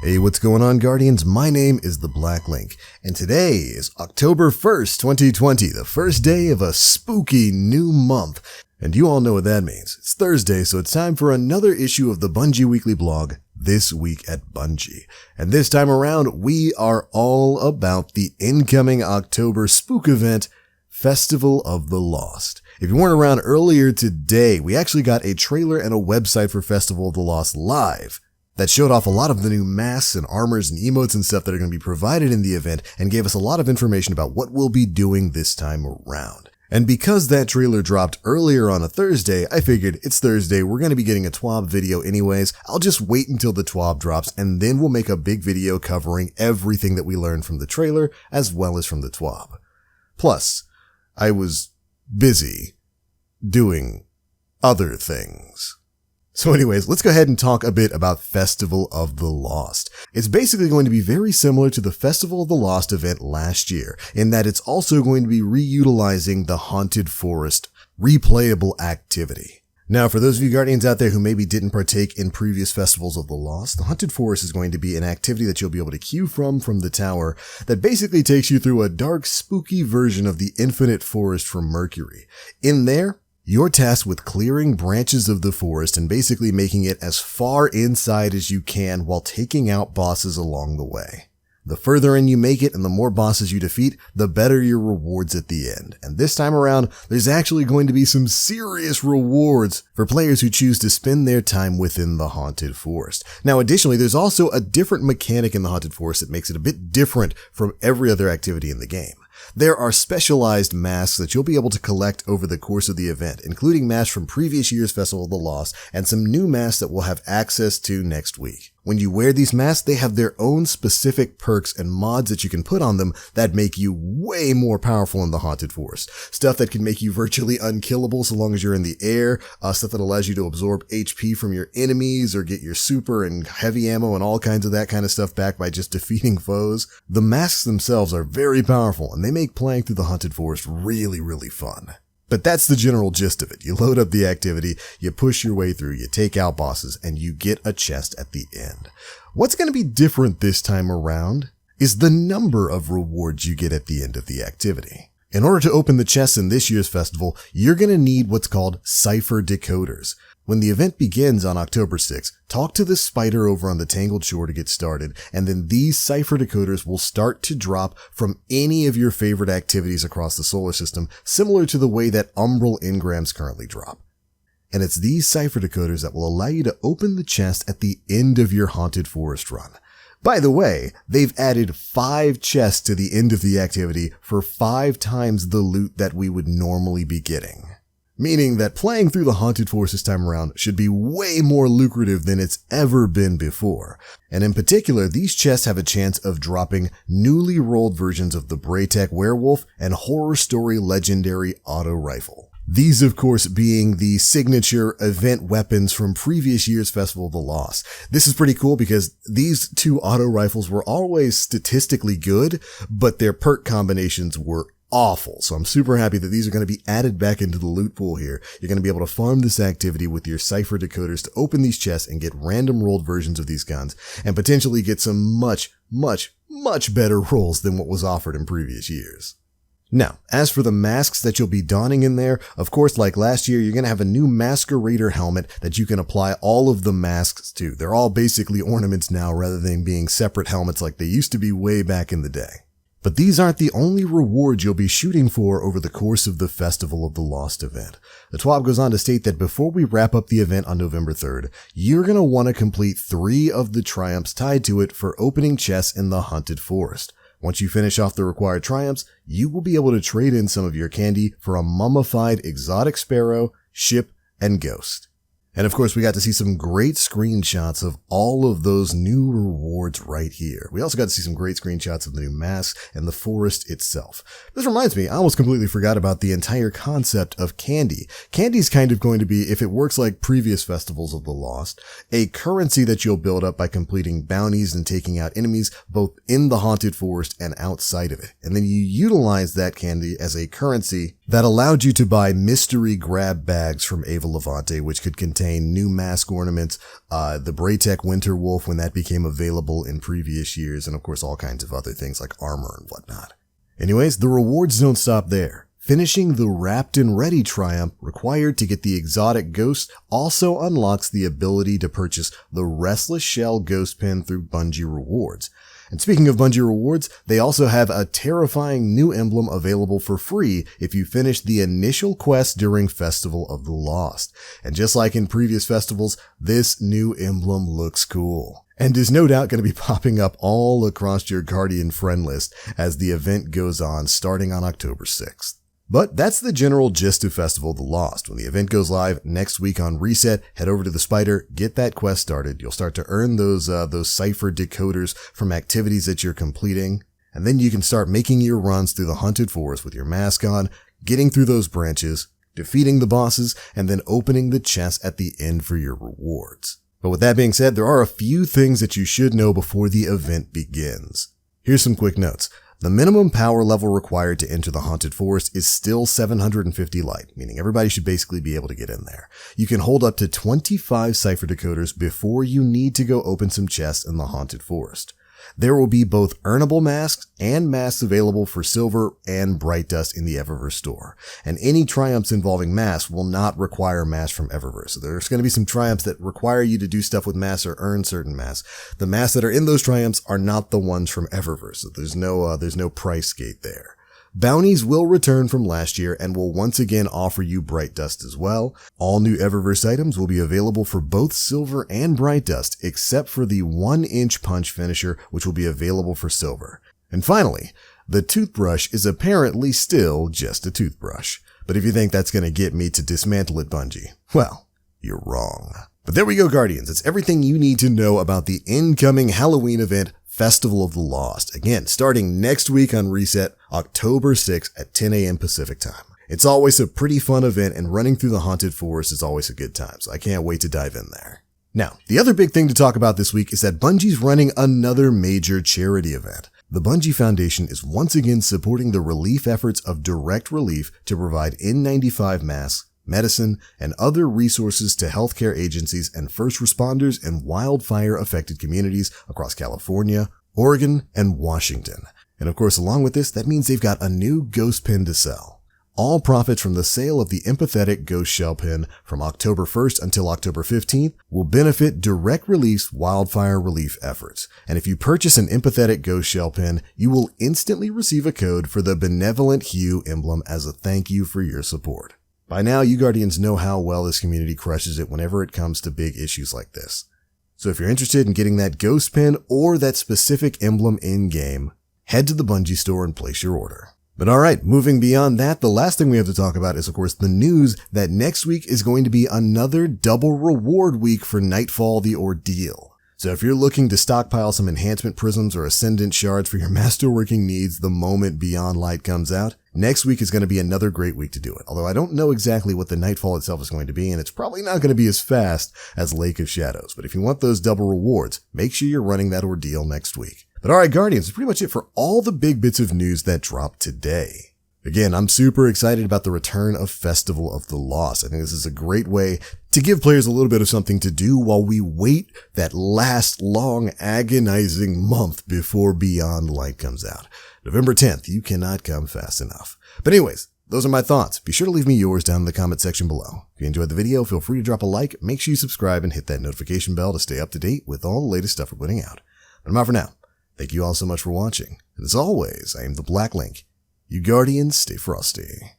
Hey, what's going on, Guardians? My name is the Black Link, and today is October 1st, 2020, the first day of a spooky new month. And you all know what that means. It's Thursday, so it's time for another issue of the Bungie Weekly Blog, This Week at Bungie. And this time around, we are all about the incoming October spook event, Festival of the Lost. If you weren't around earlier today, we actually got a trailer and a website for Festival of the Lost live that showed off a lot of the new masks and armors and emotes and stuff that are going to be provided in the event and gave us a lot of information about what we'll be doing this time around. And because that trailer dropped earlier on a Thursday, I figured it's Thursday, we're going to be getting a TWAB video anyways. I'll just wait until the TWAB drops and then we'll make a big video covering everything that we learned from the trailer as well as from the TWAB. Plus, I was busy doing other things. So anyways, let's go ahead and talk a bit about Festival of the Lost. It's basically going to be very similar to the Festival of the Lost event last year, in that it's also going to be reutilizing the Haunted Forest replayable activity. Now, for those of you Guardians out there who maybe didn't partake in previous Festivals of the Lost, the Haunted Forest is going to be an activity that you'll be able to queue from the tower that basically takes you through a dark, spooky version of the Infinite Forest from Mercury. In there, you're tasked with clearing branches of the forest and basically making it as far inside as you can while taking out bosses along the way. The further in you make it and the more bosses you defeat, the better your rewards at the end. And this time around, there's actually going to be some serious rewards for players who choose to spend their time within the Haunted Forest. Now, additionally, there's also a different mechanic in the Haunted Forest that makes it a bit different from every other activity in the game. There are specialized masks that you'll be able to collect over the course of the event, including masks from previous year's Festival of the Lost and some new masks that we'll have access to next week. When you wear these masks, they have their own specific perks and mods that you can put on them that make you way more powerful in the Haunted Forest. Stuff that can make you virtually unkillable so long as you're in the air, stuff that allows you to absorb HP from your enemies or get your super and heavy ammo and all kinds of that kind of stuff back by just defeating foes. The masks themselves are very powerful and they make playing through the Haunted Forest really, really fun. But that's the general gist of it. You load up the activity, you push your way through, you take out bosses, and you get a chest at the end. What's going to be different this time around is the number of rewards you get at the end of the activity. In order to open the chests in this year's festival, you're going to need what's called Cipher Decoders. When the event begins on October 6th, talk to the spider over on the Tangled Shore to get started, and then these Cipher Decoders will start to drop from any of your favorite activities across the solar system, similar to the way that Umbral Engrams currently drop. And it's these Cipher Decoders that will allow you to open the chest at the end of your Haunted Forest run. By the way, they've added 5 chests to the end of the activity for 5 times the loot that we would normally be getting. Meaning that playing through the Haunted Forest this time around should be way more lucrative than it's ever been before. And in particular, these chests have a chance of dropping newly rolled versions of the Braytech Werewolf and Horror Story Legendary Auto Rifle. These, of course, being the signature event weapons from previous year's Festival of the Lost. This is pretty cool because these 2 auto rifles were always statistically good, but their perk combinations were awful. So I'm super happy that these are going to be added back into the loot pool here. You're going to be able to farm this activity with your Cipher Decoders to open these chests and get random rolled versions of these guns and potentially get some much better rolls than what was offered in previous years. Now, as for the masks that you'll be donning in there, of course, like last year, you're going to have a new Masquerader helmet that you can apply all of the masks to. They're all basically ornaments now rather than being separate helmets like they used to be way back in the day. But these aren't the only rewards you'll be shooting for over the course of the Festival of the Lost event. The TWAB goes on to state that before we wrap up the event on November 3rd, you're going to want to complete 3 of the triumphs tied to it for opening chests in the Haunted Forest. Once you finish off the required triumphs, you will be able to trade in some of your candy for a mummified exotic sparrow, ship, and ghost. And of course, we got to see some great screenshots of all of those new rewards right here. We also got to see some great screenshots of the new masks and the forest itself. This reminds me, I almost completely forgot about the entire concept of candy. Candy's kind of going to be, if it works like previous Festivals of the Lost, a currency that you'll build up by completing bounties and taking out enemies both in the Haunted Forest and outside of it. And then you utilize that candy as a currency that allowed you to buy mystery grab bags from Ava Levante, which could contain new mask ornaments, the Braytech Winter Wolf when that became available in previous years, and of course all kinds of other things like armor and whatnot. Anyways, the rewards don't stop there. Finishing the Wrapped and Ready triumph required to get the exotic ghost also unlocks the ability to purchase the Restless Shell Ghost Pin through Bungie Rewards. And speaking of Bungie Rewards, they also have a terrifying new emblem available for free if you finish the initial quest during Festival of the Lost. And just like in previous festivals, this new emblem looks cool, and is no doubt going to be popping up all across your Guardian friend list as the event goes on starting on October 6th. But that's the general gist of Festival of the Lost. When the event goes live next week on Reset, head over to the Spider, get that quest started. You'll start to earn those cipher decoders from activities that you're completing. And then you can start making your runs through the Haunted Forest with your mask on, getting through those branches, defeating the bosses, and then opening the chest at the end for your rewards. But with that being said, there are a few things that you should know before the event begins. Here's some quick notes. The minimum power level required to enter the Haunted Forest is still 750 light, meaning everybody should basically be able to get in there. You can hold up to 25 cipher decoders before you need to go open some chests in the Haunted Forest. There will be both earnable masks and masks available for silver and bright dust in the Eververse store. And any triumphs involving masks will not require masks from Eververse. So there's going to be some triumphs that require you to do stuff with masks or earn certain masks. The masks that are in those triumphs are not the ones from Eververse. So there's no price gate there. Bounties will return from last year and will once again offer you Bright Dust as well. All new Eververse items will be available for both Silver and Bright Dust, except for the 1-inch punch finisher, which will be available for Silver. And finally, the toothbrush is apparently still just a toothbrush. But if you think that's going to get me to dismantle it, Bungie, well, you're wrong. But there we go, Guardians. It's everything you need to know about the incoming Halloween event, Festival of the Lost. Again, starting next week on Reset, October 6th at 10 a.m. Pacific time. It's always a pretty fun event, and running through the Haunted Forest is always a good time, so I can't wait to dive in there. Now, the other big thing to talk about this week is that Bungie's running another major charity event. The Bungie Foundation is once again supporting the relief efforts of Direct Relief to provide N95 masks, medicine, and other resources to healthcare agencies and first responders in wildfire-affected communities across California, Oregon, and Washington. And of course, along with this, that means they've got a new ghost pin to sell. All profits from the sale of the Empathetic Ghost Shell Pin from October 1st until October 15th will benefit Direct Relief's wildfire relief efforts. And if you purchase an Empathetic Ghost Shell Pin, you will instantly receive a code for the Benevolent Hue emblem as a thank you for your support. By now, you Guardians know how well this community crushes it whenever it comes to big issues like this. So if you're interested in getting that ghost pin or that specific emblem in-game, head to the Bungie store and place your order. But alright, moving beyond that, the last thing we have to talk about is of course the news that next week is going to be another double reward week for Nightfall the Ordeal. So if you're looking to stockpile some enhancement prisms or ascendant shards for your masterworking needs the moment Beyond Light comes out, next week is going to be another great week to do it. Although I don't know exactly what the Nightfall itself is going to be, and it's probably not going to be as fast as Lake of Shadows. But if you want those double rewards, make sure you're running that ordeal next week. But alright, Guardians, that's pretty much it for all the big bits of news that dropped today. Again, I'm super excited about the return of Festival of the Lost. I think this is a great way to give players a little bit of something to do while we wait that last long agonizing month before Beyond Light comes out. November 10th, you cannot come fast enough. But anyways, those are my thoughts. Be sure to leave me yours down in the comment section below. If you enjoyed the video, feel free to drop a like, make sure you subscribe and hit that notification bell to stay up to date with all the latest stuff we're putting out. But I'm out for now. Thank you all so much for watching. And as always, I am the Black Link. You Guardians, stay frosty.